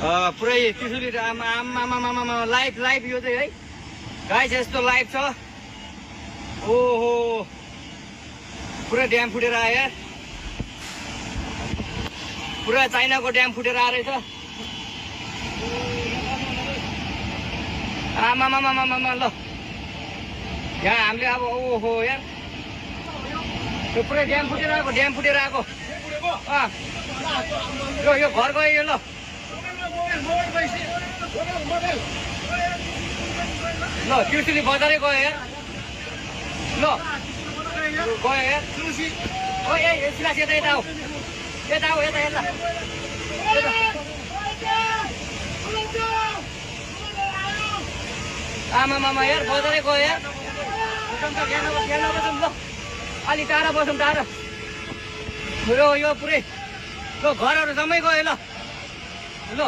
पुरै त्रिशुली लाइभ यो चाहिँ है गाइस यस्तो लाइभ छ। ओहो पुरा ड्याम फुटेर आयो यार, पुरा चाइनाको ड्याम फुटेर आएर छ। आमामामामामा ल यहाँ हामीले अब ओहो यार यो पुरै ड्याम फुटेर आएको यो घर गयो यो। ल ल त्रिशुली बजारै गयो यार। ल गयो यार ओ ए सिलास यता यता आऊ यता आमामामा यार बजारै गयो यार। ल अलि टाढा बसौँ टाढा यो पुरै घरहरू जम्मै गयो। ल